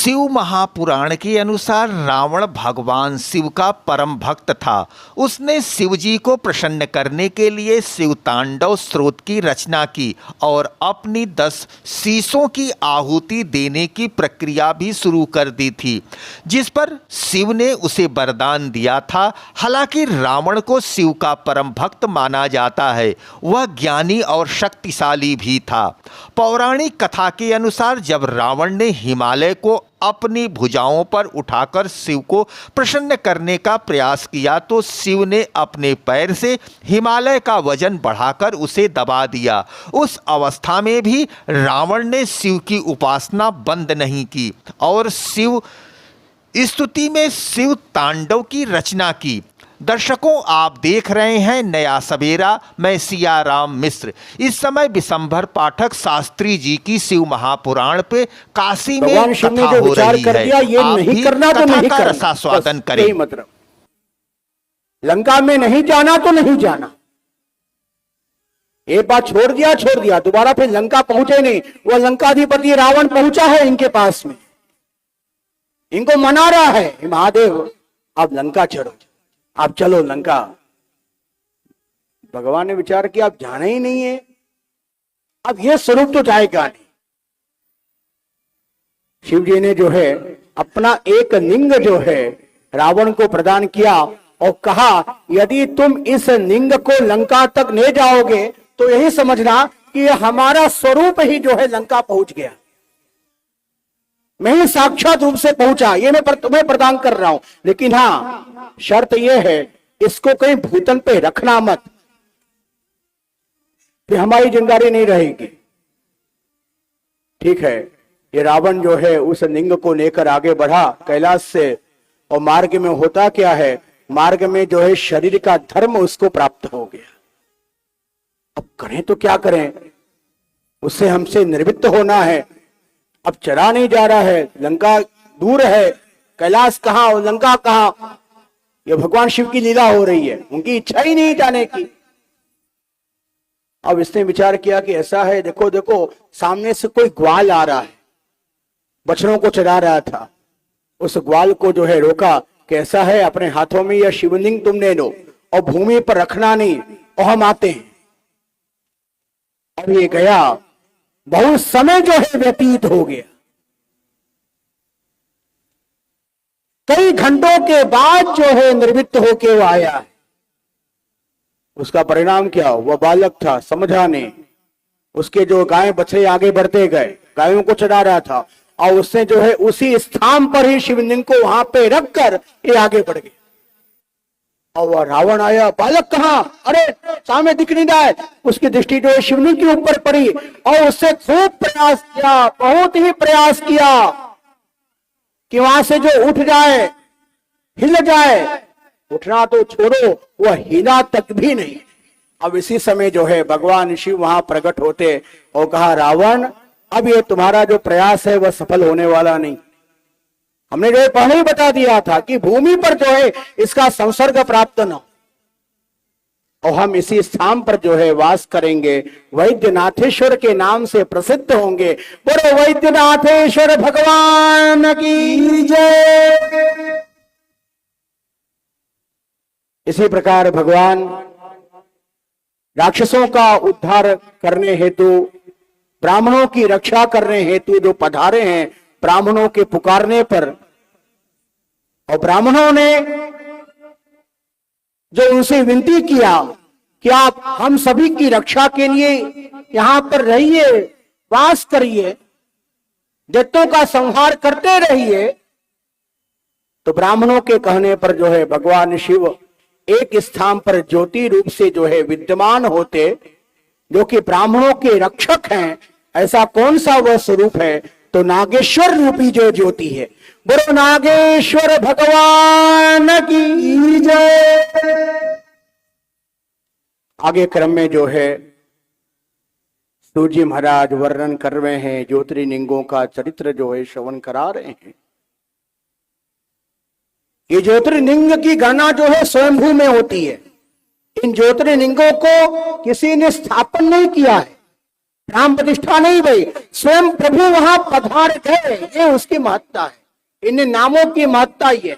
शिव महापुराण के अनुसार रावण भगवान शिव का परम भक्त था। उसने शिव जी को प्रसन्न करने के लिए शिव तांडव स्रोत की रचना की और अपनी 10 शीशों की आहुति देने की प्रक्रिया भी शुरू कर दी थी, जिस पर शिव ने उसे वरदान दिया था। हालांकि रावण को शिव का परम भक्त माना जाता है, वह ज्ञानी और शक्तिशाली भी था। पौराणिक कथा के अनुसार जब रावण ने हिमालय को अपनी भुजाओं पर उठाकर शिव को प्रसन्न करने का प्रयास किया तो शिव ने अपने पैर से हिमालय का वजन बढ़ाकर उसे दबा दिया। उस अवस्था में भी रावण ने शिव की उपासना बंद नहीं की और शिव स्तुति में शिव तांडव की रचना की। दर्शकों, आप देख रहे हैं नया सवेरा, मैं सियाराम मिश्र। इस समय विशंभर पाठक शास्त्री जी की शिव महापुराण पे काशी में कथा हो रही है। आप भी कथा का रसास्वादन करें। मतलब लंका में नहीं जाना तो नहीं जाना, एक बार छोड़ दिया, दोबारा फिर लंका पहुंचे नहीं। वह लंकाधिपति रावण पहुंचा है इनके पास में, इनको मना रहा है, महादेव आप लंका चढ़ो, आप चलो लंका। भगवान ने विचार किया आप जाना ही नहीं है, अब यह स्वरूप तो जाएगा नहीं। शिव जी ने जो है अपना एक लिंग जो है रावण को प्रदान किया और कहा यदि तुम इस लिंग को लंका तक ले जाओगे तो यही समझना कि हमारा स्वरूप ही जो है लंका पहुंच गया, मैं ही साक्षात रूप से पहुंचा, ये मैं तुम्हें प्रदान कर रहा हूं। लेकिन हाँ, शर्त यह है इसको कहीं भूतल पे रखना मत, फिर हमारी जिम्मेदारी नहीं रहेगी। ठीक है, ये रावण जो है उस लिंग को लेकर आगे बढ़ा कैलाश से, और मार्ग में होता क्या है, मार्ग में जो है शरीर का धर्म उसको प्राप्त हो गया। अब करें तो क्या करें, उससे हमसे निर्वृत्त होना है। अब चला नहीं जा रहा है, लंका दूर है, कैलाश कहां और लंका कहां, ये भगवान शिव की लीला हो रही है, उनकी इच्छा ही नहीं जाने की। अब इसने विचार किया कि ऐसा है, देखो देखो सामने से कोई ग्वाल आ रहा है, बछड़ों को चरा रहा था। उस ग्वाल को जो है रोका, कैसा है अपने हाथों में यह शिवलिंग तुम ले लो और भूमि पर रखना नहीं, और हम आते हैं। अब ये गया, बहुत समय जो है व्यतीत हो गया, कई घंटों के बाद जो है निर्वृत्त होके वो आया है। उसका परिणाम क्या, वह बालक था, समझा नहीं। उसके जो गाय बछड़े आगे बढ़ते गए, गायों को चढ़ा रहा था, और उसने जो है उसी स्थान पर ही शिवलिंग को वहां पे रखकर ये आगे बढ़ गए। और वह रावण आया, बालक कहां, अरे सामने दिख नहीं रहा है। उसकी दृष्टि जो है शिवलिंग के ऊपर पड़ी और उससे खूब प्रयास किया, बहुत ही प्रयास किया कि वहां से जो उठ जाए, हिल जाए। उठना तो छोड़ो, वह हिला तक भी नहीं। अब इसी समय जो है भगवान शिव वहां प्रकट होते और कहा रावण, अब ये तुम्हारा जो प्रयास है वह सफल होने वाला नहीं। हमने जो पहले ही बता दिया था कि भूमि पर जो है इसका संसर्ग प्राप्त न हो, और हम इसी स्थान पर जो है वास करेंगे, वैद्यनाथेश्वर के नाम से प्रसिद्ध होंगे। बोलो वैद्यनाथेश्वर भगवान की जय। इसी प्रकार भगवान राक्षसों का उद्धार करने हेतु, ब्राह्मणों की रक्षा करने हेतु जो पधारे हैं ब्राह्मणों के पुकारने पर, और ब्राह्मणों ने जो उनसे विनती किया कि आप हम सभी की रक्षा के लिए यहां पर रहिए, वास करिए, दैत्यों का संहार करते रहिए, तो ब्राह्मणों के कहने पर जो है भगवान शिव एक स्थान पर ज्योति रूप से जो है विद्यमान होते, जो कि ब्राह्मणों के रक्षक हैं। ऐसा कौन सा वह स्वरूप है, तो नागेश्वर रूपी जो ज्योति है। बोलो नागेश्वर भगवान की जय। आगे क्रम में जो है सूर्य महाराज वर्णन कर रहे हैं, ज्योतिर्लिंगों का चरित्र जो है श्रवण करा रहे हैं। ये ज्योतिर्लिंग की गणना जो है स्वयंभू में होती है। इन ज्योतिर्लिंगों को किसी ने स्थापन नहीं किया है, राम प्रतिष्ठा नहीं भाई, स्वयं प्रभु वहां पधार गए, ये उसकी महत्ता है। इन नामों की महत्ता ये,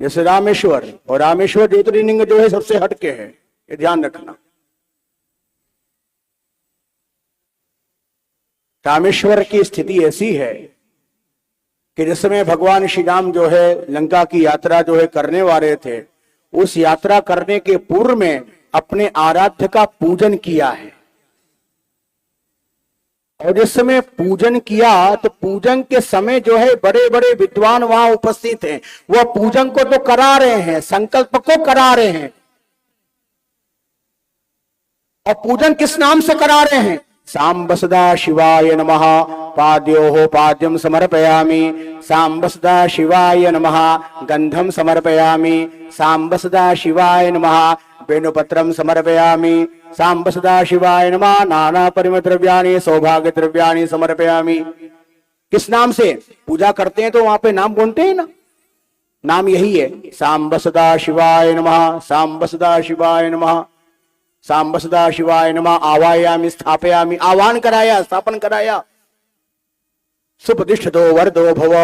जैसे रामेश्वर, और रामेश्वर ज्योतिर्लिंग जो है सबसे हटके है, ये ध्यान रखना। रामेश्वर की स्थिति ऐसी है कि जिस समय भगवान श्री राम जो है लंका की यात्रा जो है करने वाले थे, उस यात्रा करने के पूर्व में अपने आराध्य का पूजन किया है। और जिस समय पूजन किया तो पूजन के समय जो है बड़े बड़े विद्वान वहां उपस्थित हैं, वह पूजन को तो करा रहे हैं, संकल्प को करा रहे हैं। और पूजन किस नाम से करा रहे हैं? सांब सदा शिवाय नमः पाद्योः पाद्यम समर्पयामि, सांब सदा शिवाय नमः गंधम समर्पयामि, सांब सदा शिवाय नमः वेणुपत्रम समर्पयामि, सांब सदा शिवाय नमः नाना परिमल द्रव्याणि सौभाग्य द्रव्याणि समर्पयामि। किस नाम से पूजा करते हैं? तो वहां पे नाम बोलते हैं ना, नाम यही है, सांब सदा शिवाय नमः, सांब सदा शिवाय नमः, सांब सदा शिवाय नमः आवायामि स्थापयामि, आह्वान कराया, स्थापन कराया। सुप्रतिष्ठितो वरदो भव,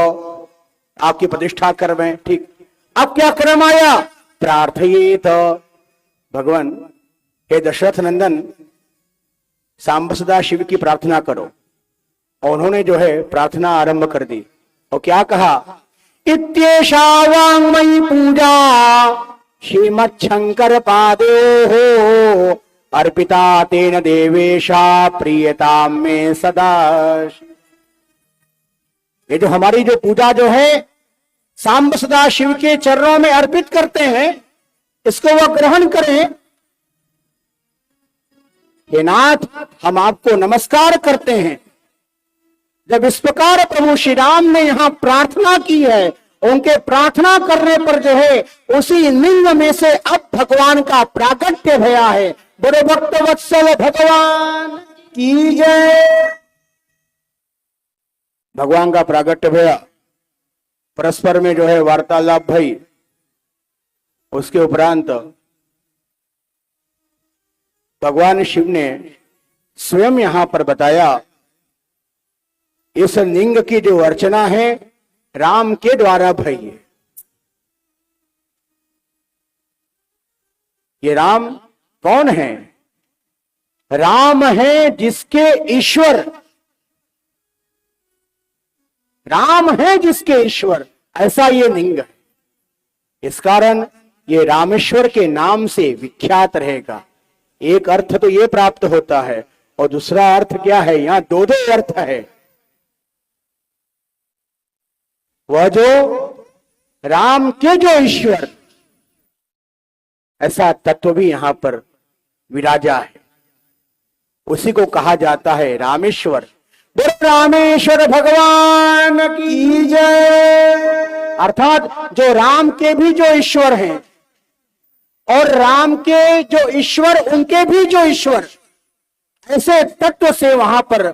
आपकी प्रतिष्ठा करवें। ठीक, अब क्या क्रम आया? प्रार्थयेत, भगवान हे दशरथ नंदन सांब सदा शिव की प्रार्थना करो। और उन्होंने जो है प्रार्थना आरंभ कर दी। और क्या कहा? इत्येषा वाङ्मयी पूजा श्रीमच्छंकर पादयोः अर्पिता तेन देवेशा प्रियताम में सदा। ये जो हमारी जो पूजा जो है सांब सदा शिव के चरणों में अर्पित करते हैं, इसको वह ग्रहण करें। हे नाथ, हम आपको नमस्कार करते हैं। जब इस प्रकार प्रभु श्री राम ने यहां प्रार्थना की है, उनके प्रार्थना करने पर जो है उसी लिंग में से अब भगवान का प्रागट्य भया है। बड़े भक्त वत्सल भगवान की जय। भगवान का प्रागट्य भया, परस्पर में जो है वार्तालाप भई। उसके उपरांत भगवान शिव ने स्वयं यहां पर बताया, इस लिंग की जो अर्चना है राम के द्वारा भई है। ये राम कौन है? राम है जिसके ईश्वर, राम है जिसके ईश्वर, ऐसा ये लिंग है। इस कारण ये रामेश्वर के नाम से विख्यात रहेगा। एक अर्थ तो ये प्राप्त होता है, और दूसरा अर्थ क्या है? यहां दो अर्थ है। वह जो राम के जो ईश्वर, ऐसा तत्व भी यहां पर विराजा है, उसी को कहा जाता है रामेश्वर। बोलो रामेश्वर भगवान की जय। अर्थात जो राम के भी जो ईश्वर हैं और राम के जो ईश्वर उनके भी जो ईश्वर, ऐसे तत्व से वहां पर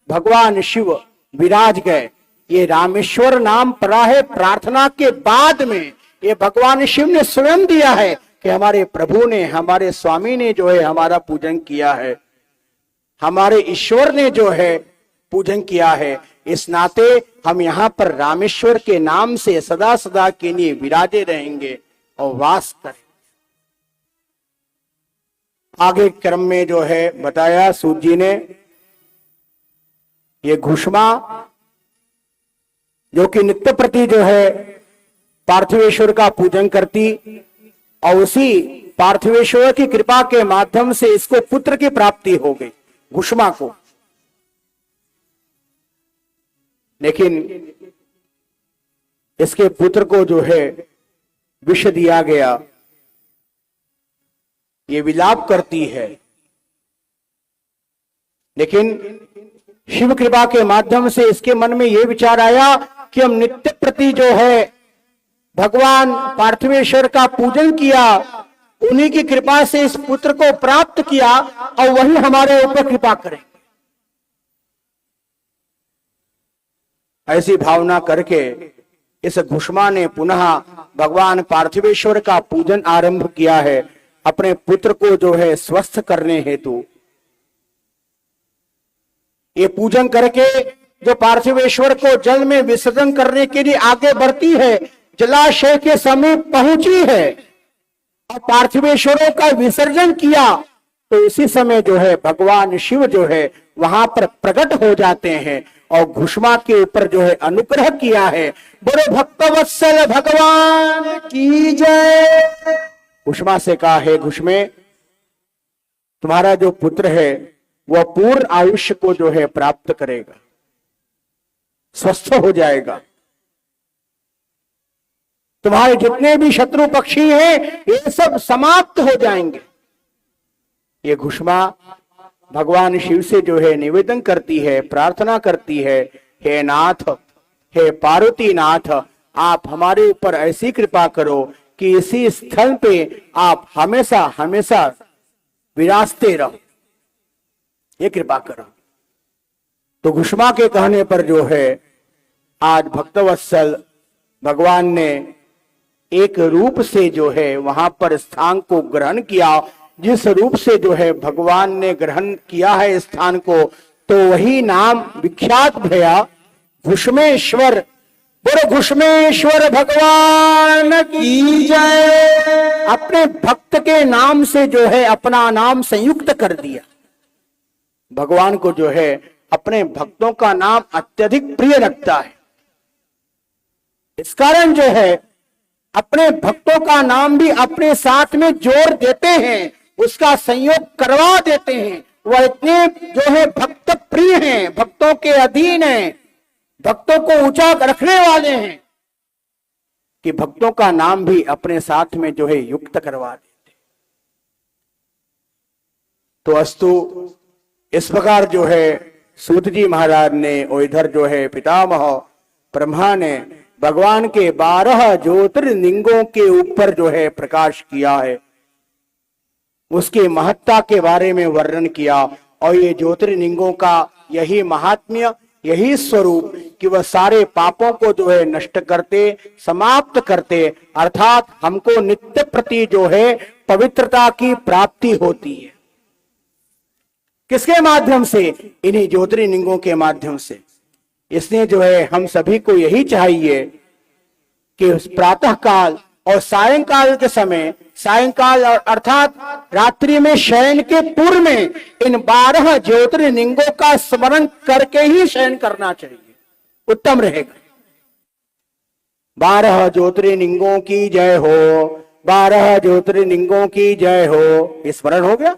भगवान शिव विराज गए। ये रामेश्वर नाम पड़ा है प्रार्थना के बाद में। ये भगवान शिव ने स्वयं दिया है कि हमारे प्रभु ने, हमारे स्वामी ने जो है हमारा पूजन किया है, हमारे ईश्वर ने जो है पूजन किया है। इस नाते हम यहाँ पर रामेश्वर के नाम से सदा सदा के लिए विराजे रहेंगे और वास करें। आगे क्रम में जो है बताया सूत जी ने, ये घुष्मा जो कि नित्य प्रति जो है पार्थिवेश्वर का पूजन करती, और उसी पार्थिवेश्वर की कृपा के माध्यम से इसको पुत्र की प्राप्ति हो गई, घुष्मा को। लेकिन इसके पुत्र को जो है विष दिया गया। ये विलाप करती है, लेकिन शिव कृपा के माध्यम से इसके मन में यह विचार आया कि हम नित्य प्रति जो है भगवान पार्थिवेश्वर का पूजन किया, उन्हीं की कृपा से इस पुत्र को प्राप्त किया, और वही हमारे ऊपर कृपा करें। ऐसी भावना करके इस घुष्मा ने पुनः भगवान पार्थिवेश्वर का पूजन आरंभ किया है। अपने पुत्र को जो है स्वस्थ करने हेतु ये पूजन करके जो पार्थिवेश्वर को जल में विसर्जन करने के लिए आगे बढ़ती है, जलाशय के समीप पहुंची है और पार्थिवेश्वरों का विसर्जन किया, तो इसी समय जो है भगवान शिव जो है वहां पर प्रकट हो जाते हैं और घुष्मा के ऊपर जो है अनुग्रह किया है। बोलो भक्तवत्सल भगवान की जय। घुष्मा से कहा है, घुष्मे तुम्हारा जो पुत्र है वह पूर्ण आयुष्य को जो है प्राप्त करेगा, स्वस्थ हो जाएगा। तुम्हारे जितने भी शत्रु पक्षी हैं ये सब समाप्त हो जाएंगे। ये घुष्मा भगवान शिव से जो है निवेदन करती है, प्रार्थना करती है, हे नाथ, हे पार्वती नाथ, आप हमारे ऊपर ऐसी कृपा करो कि इसी स्थल पे आप हमेशा हमेशा विराजते रहो, ये कृपा करो। तो घुष्मा के कहने पर जो है आज भक्तवत्सल भगवान ने एक रूप से जो है वहां पर स्थान को ग्रहण किया। जिस रूप से जो है भगवान ने ग्रहण किया है स्थान को, तो वही नाम विख्यात भया घुष्मेश्वर। बोलो घुष्मेश्वर भगवान की जय। अपने भक्त के नाम से जो है अपना नाम संयुक्त कर दिया। भगवान को जो है अपने भक्तों का नाम अत्यधिक प्रिय लगता है, इस कारण जो है अपने भक्तों का नाम भी अपने साथ में जोड़ देते हैं, उसका संयोग करवा देते हैं। वह इतने जो है भक्त प्रिय हैं, भक्तों के अधीन हैं, भक्तों को ऊंचा रखने वाले हैं कि भक्तों का नाम भी अपने साथ में जो है युक्त करवा देते। तो अस्तु इस प्रकार जो है सूत जी महाराज ने और इधर जो है पितामह ब्रह्मा ने भगवान के 12 ज्योतिर्लिंगों के ऊपर जो है प्रकाश किया है, उसके महत्ता के बारे में वर्णन किया। और ये ज्योतिर्लिंगों का यही महात्म्य, यही स्वरूप कि वह सारे पापों को जो है नष्ट करते, समाप्त करते, अर्थात हमको नित्य प्रति जो है पवित्रता की प्राप्ति होती है। किसके माध्यम से? इन्हीं ज्योतिर्लिंगों के माध्यम से। इसलिए जो है हम सभी को यही चाहिए कि प्रातः काल और सायंकाल के समय, सायंकाल अर्थात रात्रि में शयन के पूर्व में इन 12 ज्योतिर्लिंगों का स्मरण करके ही शयन करना चाहिए, उत्तम रहेगा। 12 ज्योतिर्लिंगों की जय हो, 12 ज्योतिर्लिंगों की जय हो। स्मरण हो गया?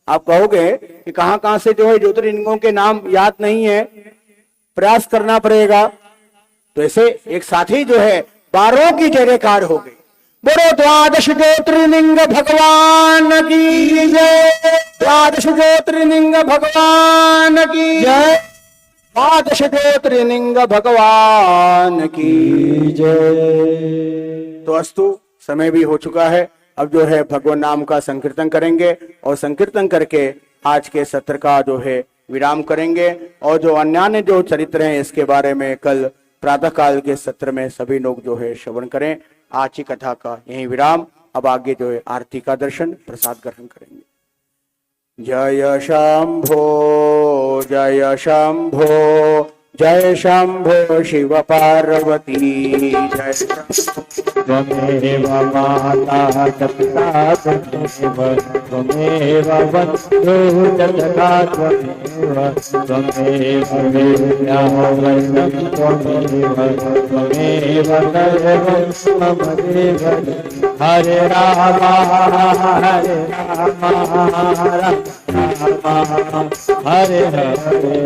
आप कहोगे कि कहां कहां से जो है ज्योतिर्लिंगों के नाम याद नहीं है, प्रयास करना पड़ेगा। तो ऐसे एक साथ ही जो है 12 की जयकार हो गई। बोलो द्वादश ज्योतिर्लिंग भगवान की जय, द्वादश ज्योतिर्लिंग भगवान की जय, द्वादश ज्योतिर्लिंग भगवान की जय। तो अस्तु समय भी हो चुका है, अब जो है भगवान नाम का संकीर्तन करेंगे और संकीर्तन करके आज के सत्र का जो है विराम करेंगे। और जो अन्य जो चरित्र हैं इसके बारे में कल प्रातः काल के सत्र में सभी लोग जो है श्रवण करें। आज की कथा का यही विराम। अब आगे जो है आरती का दर्शन, प्रसाद ग्रहण करेंगे। जय शंभो, जय शंभो, जय शंभो शिव पार्वती जय। त्वमेव माता पिता त्वमेव बन्धु जगता त्वमेव विद्या वैद्यं त्वमेव सर्वं मम देव। हरे राम हरे राम राम राम हरे हरे।